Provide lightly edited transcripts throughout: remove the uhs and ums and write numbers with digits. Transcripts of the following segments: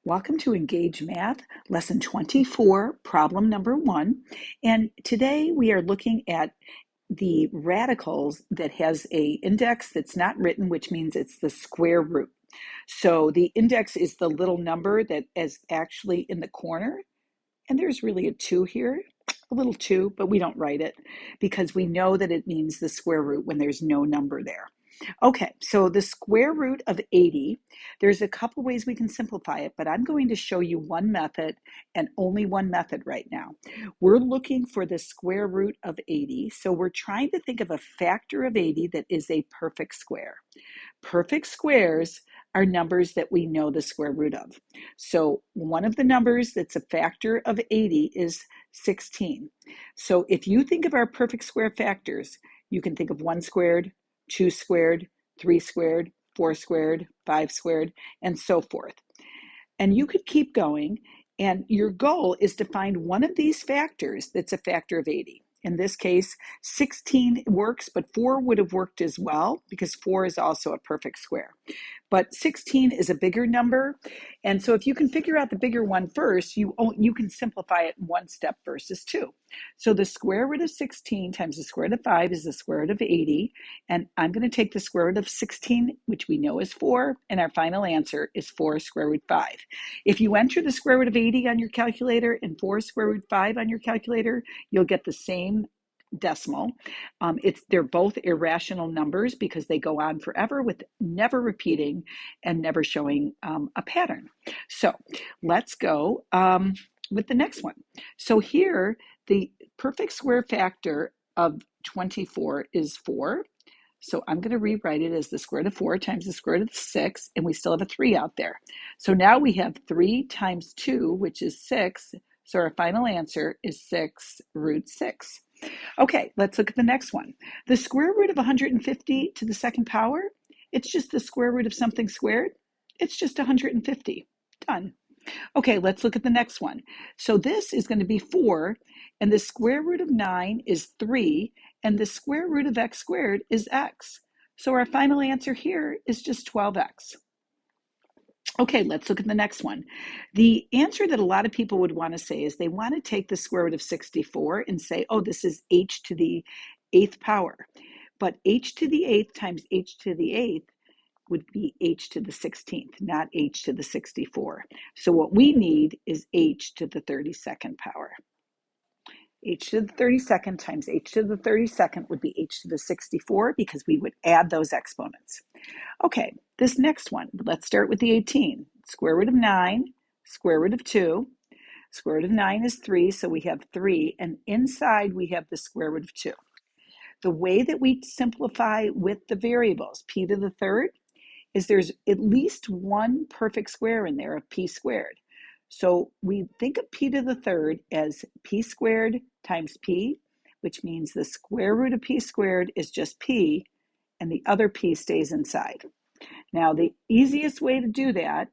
Welcome to Engage Math, Lesson 24, problem number 1. And today we are looking at the radicals that has a index that's not written, which means it's the square root. So the index is the little number that is actually in the corner. And there's really a 2 here, a little 2, but we don't write it because we know that it means the square root when there's no number there. Okay, so the square root of 80, there's a couple ways we can simplify it, but I'm going to show you one method and only one method right now. We're looking for the square root of 80, so we're trying to think of a factor of 80 that is a perfect square. Perfect squares are numbers that we know the square root of. So one of the numbers that's a factor of 80 is 16. So if you think of our perfect square factors, you can think of 1 squared, 2 squared, 3 squared, 4 squared, 5 squared, and so forth. And you could keep going, and your goal is to find one of these factors that's a factor of 80. In this case, 16 works, but 4 would have worked as well because 4 is also a perfect square. But 16 is a bigger number. And so if you can figure out the bigger one first, you can simplify it in one step versus 2. So the square root of 16 times the square root of 5 is the square root of 80. And I'm going to take the square root of 16, which we know is 4, and our final answer is 4 square root 5. If you enter the square root of 80 on your calculator and 4 square root 5 on your calculator, you'll get the same decimal. They're both irrational numbers because they go on forever with never repeating and never showing a pattern. So let's go with the next one. So here, the perfect square factor of 24 is 4. So I'm going to rewrite it as the square root of 4 times the square root of 6, and we still have a 3 out there. So now we have 3 times 2, which is 6. So our final answer is 6 root 6. Okay, let's look at the next one. The square root of 150 to the second power, it's just the square root of something squared. It's just 150. Done. Okay, let's look at the next one. So this is going to be 4, and the square root of 9 is 3, and the square root of x squared is x. So our final answer here is just 12x. Okay, let's look at the next one. The answer that a lot of people would want to say is they want to take the square root of 64 and say, oh, this is h to the 8th power. But h to the 8th times h to the 8th would be h to the 16th, not h to the 64. So what we need is h to the 32nd power. H to the 32nd times h to the 32nd would be h to the 64 because we would add those exponents. Okay, this next one, let's start with the 18. Square root of 9, square root of 2. Square root of 9 is 3, so we have 3, and inside we have the square root of 2. The way that we simplify with the variables, p to the third, is there's at least one perfect square in there of p squared. So we think of p to the third as p squared times p, which means the square root of p squared is just p, and the other p stays inside. Now, the easiest way to do that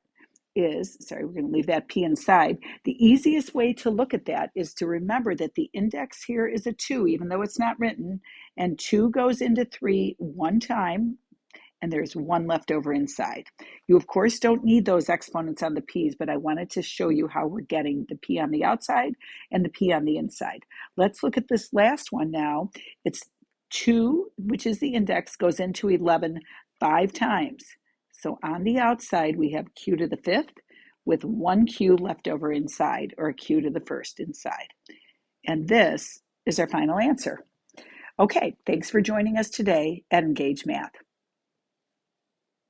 is, sorry, we're going to leave that p inside. The easiest way to look at that is to remember that the index here is a 2, even though it's not written, and 2 goes into 3 one time, and there's 1 left over inside. You, of course, don't need those exponents on the p's, but I wanted to show you how we're getting the p on the outside and the p on the inside. Let's look at this last one now. It's 2, which is the index, goes into 11 5 times. So on the outside, we have q to the 5th with 1 q left over inside, or a q to the 1st inside. And this is our final answer. Okay, thanks for joining us today at Engage Math.